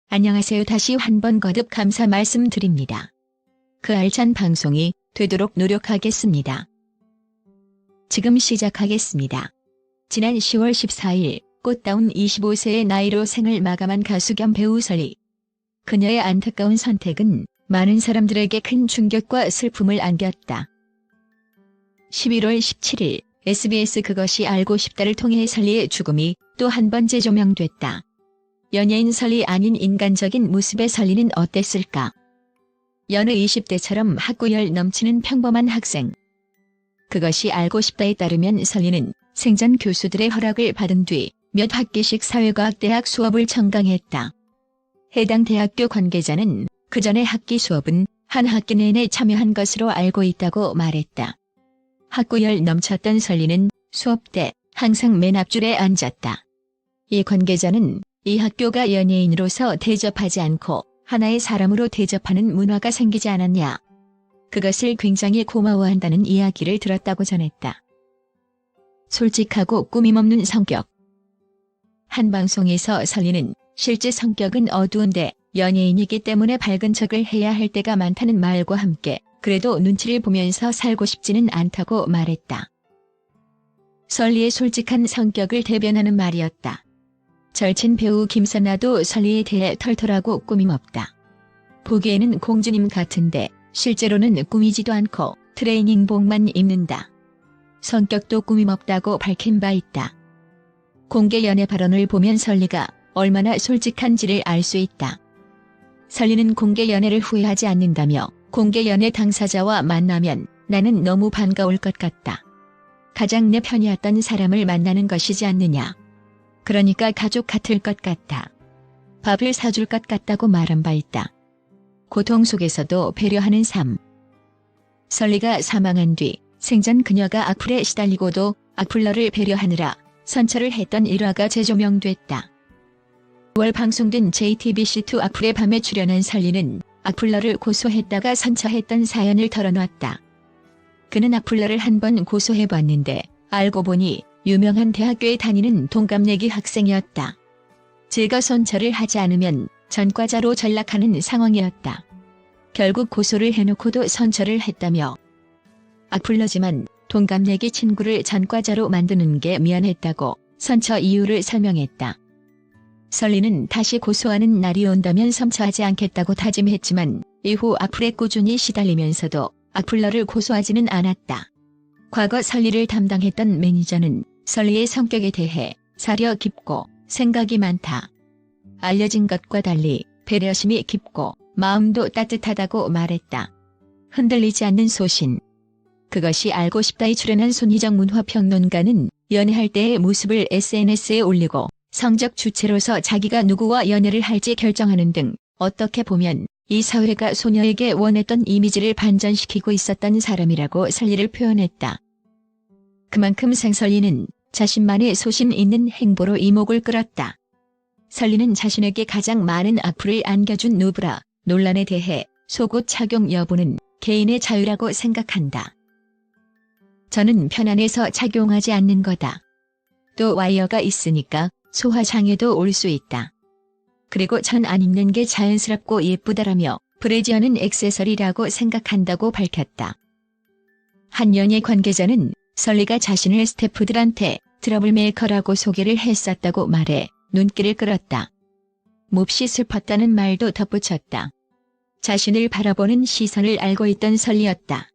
안녕하세요. 다시 한 번 거듭 감사 말씀드립니다. 그 알찬 방송이 되도록 노력하겠습니다. 지금 시작하겠습니다. 지난 10월 14일 꽃다운 25세의 나이로 생을 마감한 가수 겸 배우 설리. 그녀의 안타까운 선택은 많은 사람들에게 큰 충격과 슬픔을 안겼다. 11월 17일 SBS 그것이 알고 싶다를 통해 설리의 죽음이 또 한 번 재조명됐다. 연예인 설리 아닌 인간적인 모습의 설리는 어땠을까? 여느 20대처럼 학구열 넘치는 평범한 학생. 그것이 알고 싶다에 따르면 설리는 생전 교수들의 허락을 받은 뒤 몇 학기씩 사회과학대학 수업을 청강했다. 해당 대학교 관계자는 그 전에 학기 수업은 한 학기 내내 참여한 것으로 알고 있다고 말했다. 학구열 넘쳤던 설리는 수업 때 항상 맨 앞줄에 앉았다. 이 관계자는 이 학교가 연예인으로서 대접하지 않고 하나의 사람으로 대접하는 문화가 생기지 않았냐. 그것을 굉장히 고마워한다는 이야기를 들었다고 전했다. 솔직하고 꾸밈없는 성격. 한 방송에서 설리는 실제 성격은 어두운데 연예인이기 때문에 밝은 척을 해야 할 때가 많다는 말과 함께 그래도 눈치를 보면서 살고 싶지는 않다고 말했다. 설리의 솔직한 성격을 대변하는 말이었다. 절친 배우 김선아도 설리에 대해 털털하고 꾸밈없다. 보기에는 공주님 같은데 실제로는 꾸미지도 않고 트레이닝복만 입는다. 성격도 꾸밈없다고 밝힌 바 있다. 공개 연애 발언을 보면 설리가 얼마나 솔직한지를 알 수 있다. 설리는 공개 연애를 후회하지 않는다며 공개 연애 당사자와 만나면 나는 너무 반가울 것 같다. 가장 내 편이었던 사람을 만나는 것이지 않느냐. 그러니까 가족 같을 것 같다. 밥을 사줄 것 같다고 말한 바 있다. 고통 속에서도 배려하는 삶. 설리가 사망한 뒤 생전 그녀가 악플에 시달리고도 악플러를 배려하느라 선처를 했던 일화가 재조명됐다. 9월 방송된 JTBC2 악플의 밤에 출연한 설리는 악플러를 고소했다가 선처했던 사연을 털어놨다. 그는 악플러를 한 번 고소해봤는데 알고 보니 유명한 대학교에 다니는 동갑내기 학생이었다. 제가 선처를 하지 않으면 전과자로 전락하는 상황이었다. 결국 고소를 해놓고도 선처를 했다며 악플러지만 동갑내기 친구를 전과자로 만드는 게 미안했다고 선처 이유를 설명했다. 설리는 다시 고소하는 날이 온다면 선처하지 않겠다고 다짐했지만 이후 악플에 꾸준히 시달리면서도 악플러를 고소하지는 않았다. 과거 설리를 담당했던 매니저는 설리의 성격에 대해 사려 깊고 생각이 많다. 알려진 것과 달리 배려심이 깊고 마음도 따뜻하다고 말했다. 흔들리지 않는 소신. 그것이 알고 싶다에 출연한 손희정 문화평론가는 연애할 때의 모습을 SNS에 올리고 성적 주체로서 자기가 누구와 연애를 할지 결정하는 등 어떻게 보면 이 사회가 소녀에게 원했던 이미지를 반전시키고 있었던 사람이라고 설리를 표현했다. 그만큼 설리는 자신만의 소신 있는 행보로 이목을 끌었다. 설리는 자신에게 가장 많은 악플을 안겨준 누브라 논란에 대해 속옷 착용 여부는 개인의 자유라고 생각한다. 저는 편안해서 착용하지 않는 거다. 또 와이어가 있으니까 소화장애도 올 수 있다. 그리고 전 안 입는 게 자연스럽고 예쁘다라며 브래지어는 액세서리라고 생각한다고 밝혔다. 한 연예 관계자는 설리가 자신을 스태프들한테 트러블메이커라고 소개를 했었다고 말해 눈길을 끌었다. 몹시 슬펐다는 말도 덧붙였다. 자신을 바라보는 시선을 알고 있던 설리였다.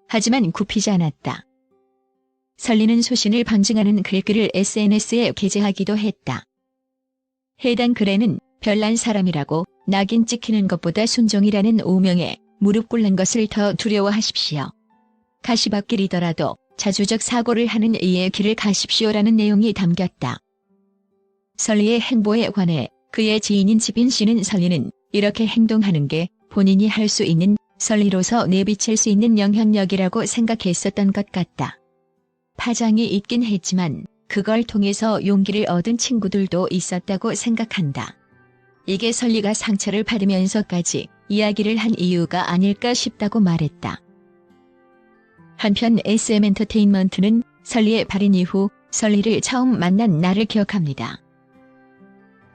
하지만 굽히지 않았다. 설리는 소신을 방증하는 글귀를 SNS에 게재하기도 했다. 해당 글에는 별난 사람이라고 낙인 찍히는 것보다 순종이라는 오명에 무릎 꿇는 것을 더 두려워하십시오. 가시밭길이더라도 자주적 사고를 하는 이의 길을 가십시오라는 내용이 담겼다. 설리의 행보에 관해 그의 지인인 지빈 씨는 설리는 이렇게 행동하는 게 본인이 할 수 있는 설리로서 내비칠 수 있는 영향력이라고 생각했었던 것 같다. 파장이 있긴 했지만 그걸 통해서 용기를 얻은 친구들도 있었다고 생각한다. 이게 설리가 상처를 받으면서까지 이야기를 한 이유가 아닐까 싶다고 말했다. 한편 SM엔터테인먼트는 설리의 발인 이후 설리를 처음 만난 날을 기억합니다.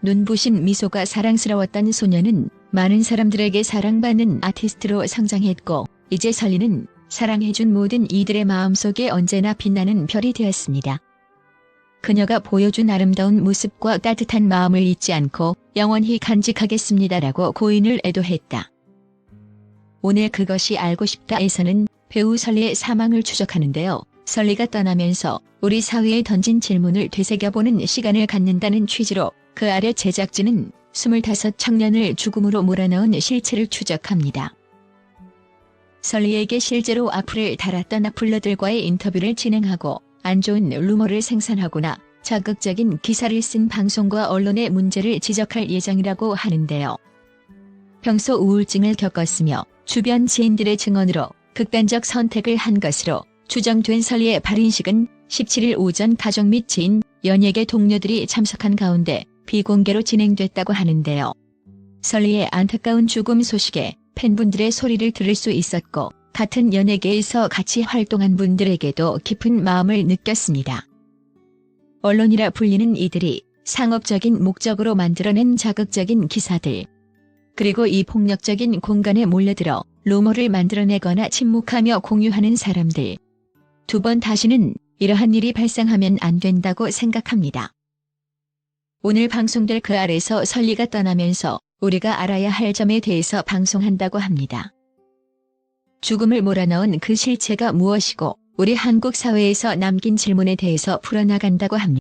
눈부신 미소가 사랑스러웠던 소녀는 많은 사람들에게 사랑받는 아티스트로 성장했고, 이제 설리는 사랑해준 모든 이들의 마음속에 언제나 빛나는 별이 되었습니다. 그녀가 보여준 아름다운 모습과 따뜻한 마음을 잊지 않고 영원히 간직하겠습니다라고 고인을 애도했다. 오늘 그것이 알고 싶다에서는 배우 설리의 사망을 추적하는데요. 설리가 떠나면서 우리 사회에 던진 질문을 되새겨보는 시간을 갖는다는 취지로 그 아래 제작진은 25 청년을 죽음으로 몰아넣은 실체를 추적합니다. 설리에게 실제로 악플을 달았던 악플러들과의 인터뷰를 진행하고 안 좋은 루머를 생산하거나 자극적인 기사를 쓴 방송과 언론의 문제를 지적할 예정이라고 하는데요. 평소 우울증을 겪었으며 주변 지인들의 증언으로 극단적 선택을 한 것으로 추정된 설리의 발인식은 17일 오전 가족 및 지인, 연예계 동료들이 참석한 가운데 비공개로 진행됐다고 하는데요. 설리의 안타까운 죽음 소식에 팬분들의 소리를 들을 수 있었고 같은 연예계에서 같이 활동한 분들에게도 깊은 마음을 느꼈습니다. 언론이라 불리는 이들이 상업적인 목적으로 만들어낸 자극적인 기사들, 그리고 이 폭력적인 공간에 몰려들어 루머를 만들어내거나 침묵하며 공유하는 사람들. 두 번 다시는 이러한 일이 발생하면 안 된다고 생각합니다. 오늘 방송될 그 아래서 설리가 떠나면서 우리가 알아야 할 점에 대해서 방송한다고 합니다. 죽음을 몰아넣은 그 실체가 무엇이고 우리 한국 사회에서 남긴 질문에 대해서 풀어나간다고 합니다.